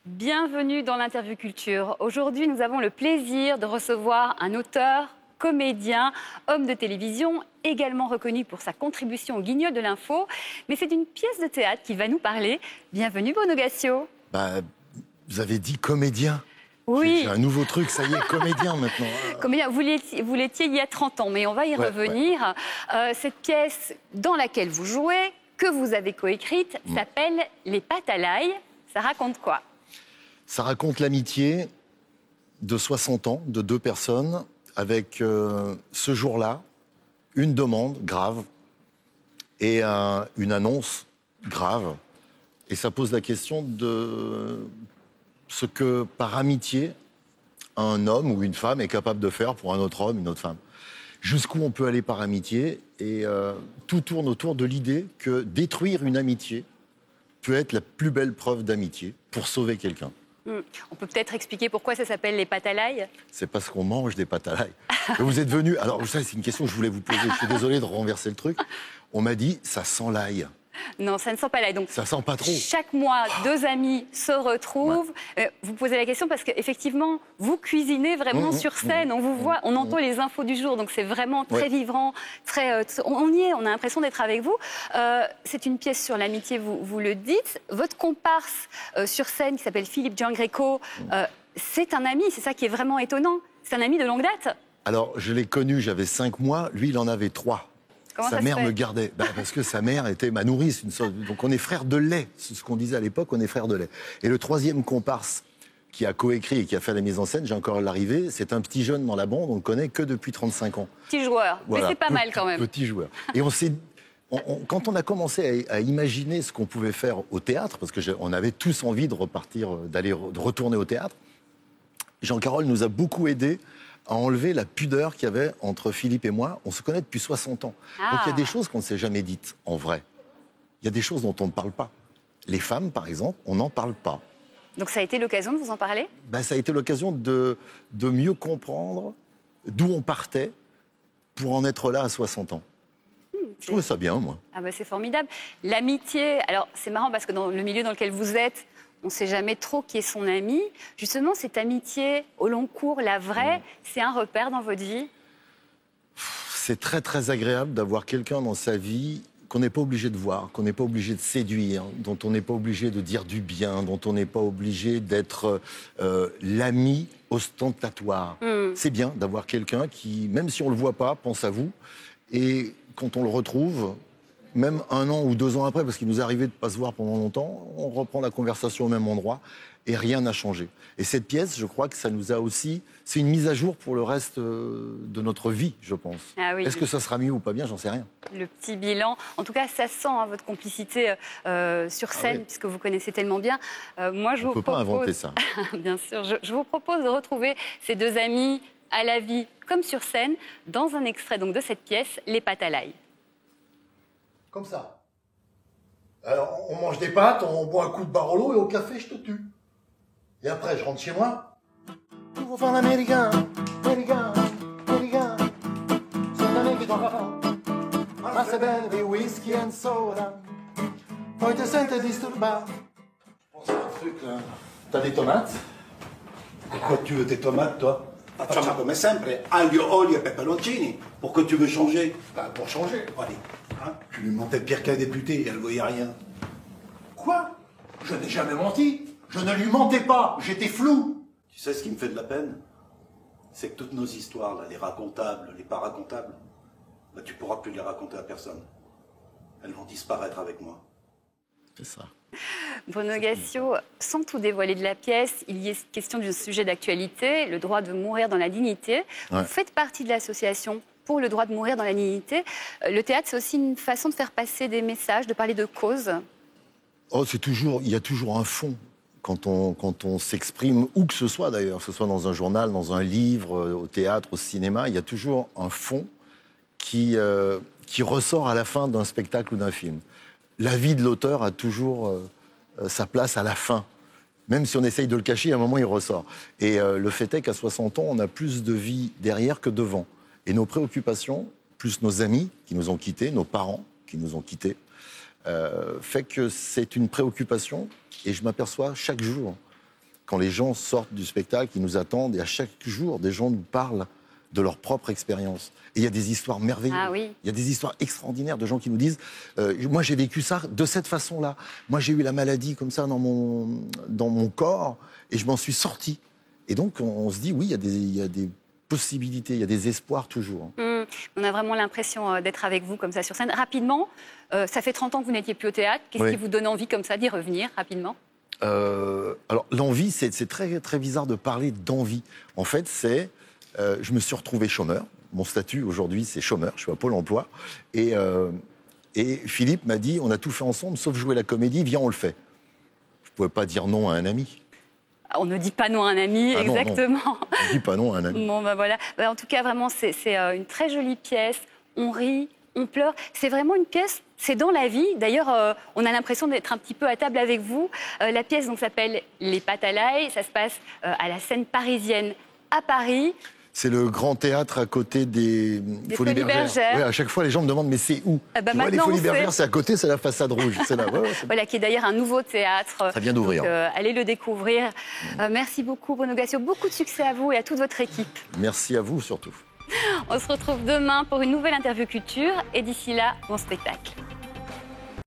Bienvenue dans l'interview culture. Aujourd'hui, nous avons le plaisir de recevoir un auteur, comédien, homme de télévision, également reconnu pour sa contribution au Guignol de l'info. Mais c'est une pièce de théâtre qui va nous parler. Bienvenue Bruno Gassio. Vous avez dit comédien. Oui. J'ai un nouveau truc, ça y est, comédien maintenant. Comédien, vous l'étiez il y a 30 ans, mais on va y revenir. Ouais. Cette pièce dans laquelle vous jouez, que vous avez coécrite, s'appelle Les Pâtes à l'ail. Ça raconte quoi? Ça raconte l'amitié de 60 ans, de deux personnes, avec ce jour-là, une demande grave et une annonce grave. Et ça pose la question de ce que, par amitié, un homme ou une femme est capable de faire pour un autre homme, une autre femme. Jusqu'où on peut aller par amitié. Et tout tourne autour de l'idée que détruire une amitié peut être la plus belle preuve d'amitié pour sauver quelqu'un. On peut peut-être expliquer pourquoi ça s'appelle les pâtes à l'ail? C'est parce qu'on mange des pâtes à l'ail. Vous êtes venu. Alors, ça, c'est une question que je voulais vous poser. Je suis désolé de renverser le truc. On m'a dit, ça sent l'ail. Non, ça ne sent pas l'ail. Donc, ça sent pas trop. Chaque mois, deux amis se retrouvent. Ouais. Vous posez la question parce qu'effectivement, vous cuisinez vraiment sur scène. On vous voit, on entend les infos du jour. Donc, c'est vraiment très vivant. On y est, on a l'impression d'être avec vous. C'est une pièce sur l'amitié, vous le dites. Votre comparse sur scène, qui s'appelle Philippe Giangreco, c'est un ami. C'est ça qui est vraiment étonnant. C'est un ami de longue date. Alors, je l'ai connu, j'avais 5 mois. Lui, il en avait 3. Comment sa mère me gardait, parce que sa mère était ma nourrice. Donc on est frères de lait, c'est ce qu'on disait à l'époque, on est frères de lait. Et le troisième comparse qui a coécrit et qui a fait la mise en scène, j'ai encore l'arrivée, c'est un petit jeune dans la bande, on ne le connaît que depuis 35 ans. Petit joueur, voilà, mais c'est pas mal quand même. Petit joueur. Et quand on a commencé à imaginer ce qu'on pouvait faire au théâtre, parce qu'on avait tous envie de de retourner au théâtre, Jean-Carole nous a beaucoup aidés à enlever la pudeur qu'il y avait entre Philippe et moi. On se connaît depuis 60 ans. Donc il y a des choses qu'on ne s'est jamais dites, en vrai. Il y a des choses dont on ne parle pas. Les femmes, par exemple, on n'en parle pas. Donc ça a été l'occasion de vous en parler? Ça a été l'occasion de mieux comprendre d'où on partait pour en être là à 60 ans. Je trouvais ça bien, moi. C'est formidable. L'amitié, alors c'est marrant parce que dans le milieu dans lequel vous êtes, on ne sait jamais trop qui est son ami. Justement, cette amitié au long cours, la vraie, c'est un repère dans votre vie? C'est très, très agréable d'avoir quelqu'un dans sa vie qu'on n'est pas obligé de voir, qu'on n'est pas obligé de séduire, dont on n'est pas obligé de dire du bien, dont on n'est pas obligé d'être l'ami ostentatoire. C'est bien d'avoir quelqu'un qui, même si on ne le voit pas, pense à vous. Et quand on le retrouve, même 1 an ou 2 ans après, parce qu'il nous est arrivé de ne pas se voir pendant longtemps, on reprend la conversation au même endroit et rien n'a changé. Et cette pièce, je crois que ça nous a aussi... C'est une mise à jour pour le reste de notre vie, je pense. Ah oui, est-ce que ça sera mieux ou pas bien? J'en sais rien. Le petit bilan. En tout cas, ça sent votre complicité sur scène, puisque vous connaissez tellement bien. Moi, je on ne peut pas inventer ça. Bien sûr. Je vous propose de retrouver ces deux amis à la vie comme sur scène dans un extrait donc, de cette pièce, Les Pâtes à l'ail. Comme ça. Alors, on mange des pâtes, on boit un coup de Barolo et au café, je te tue. Et après, je rentre chez moi. Tu vas faire l'américain, américain, américain. C'est un ami qui t'en va. Ma c'est belle, des whisky and soda. Poi te senti disturbato. Je pense à un truc, là. T'as des tomates? Pourquoi tu veux tes tomates, toi? Facciamo come sempre, aglio, olio et peperoncini. Pourquoi tu veux changer? Pour changer. Allez, hein? Tu lui mentais pire qu'un député, elle ne voyait rien. Quoi? Je n'ai jamais menti. Je ne lui mentais pas, j'étais flou. Tu sais ce qui me fait de la peine? C'est que toutes nos histoires, là, les racontables, les pas racontables, tu pourras plus les raconter à personne. Elles vont disparaître avec moi. C'est ça. Bruno Gassio, sans tout dévoiler de la pièce, il y est question d'un sujet d'actualité, le droit de mourir dans la dignité. Vous faites partie de l'association pour le droit de mourir dans la dignité. Le théâtre, c'est aussi une façon de faire passer des messages, de parler de causes. Il y a toujours un fond quand on s'exprime, où que ce soit d'ailleurs, que ce soit dans un journal, dans un livre, au théâtre, au cinéma, il y a toujours un fond qui ressort à la fin d'un spectacle ou d'un film. La vie de l'auteur a toujours sa place à la fin. Même si on essaye de le cacher, à un moment, il ressort. Et le fait est qu'à 60 ans, on a plus de vie derrière que devant. Et nos préoccupations, plus nos amis qui nous ont quittés, nos parents qui nous ont quittés, fait que c'est une préoccupation. Et je m'aperçois chaque jour quand les gens sortent du spectacle, ils nous attendent, et à chaque jour, des gens nous parlent de leur propre expérience. Et il y a des histoires merveilleuses. Ah oui. Il y a des histoires extraordinaires de gens qui nous disent moi, j'ai vécu ça de cette façon-là. Moi, j'ai eu la maladie comme ça dans mon corps, et je m'en suis sorti. Et donc, on se dit, oui, il y a des possibilités, il y a des espoirs toujours. On a vraiment l'impression d'être avec vous comme ça sur scène. Rapidement, ça fait 30 ans que vous n'étiez plus au théâtre. Qu'est-ce qui vous donne envie comme ça d'y revenir rapidement ? Alors, l'envie, c'est très, très bizarre de parler d'envie. En fait, je me suis retrouvé chômeur. Mon statut aujourd'hui, c'est chômeur. Je suis à Pôle emploi. Et Philippe m'a dit, on a tout fait ensemble, sauf jouer la comédie, viens, on le fait. Je ne pouvais pas dire non à un ami. On ne dit pas non à un ami, exactement. Non. On ne dit pas non à un ami. Bon, ben voilà. En tout cas, vraiment, c'est une très jolie pièce. On rit, on pleure. C'est vraiment une pièce, c'est dans la vie. D'ailleurs, on a l'impression d'être un petit peu à table avec vous. La pièce s'appelle Les Pâtes à l'ail. Ça se passe à la Seine parisienne à Paris. C'est le grand théâtre à côté des Folies Bergères. Ouais, à chaque fois, les gens me demandent, mais c'est où les Folies Bergères, c'est à côté, c'est la façade rouge. C'est là. Voilà, qui est d'ailleurs un nouveau théâtre. Ça vient d'ouvrir. Allez le découvrir. Merci beaucoup, Bruno Gassio. Beaucoup de succès à vous et à toute votre équipe. Merci à vous, surtout. On se retrouve demain pour une nouvelle interview culture. Et d'ici là, bon spectacle.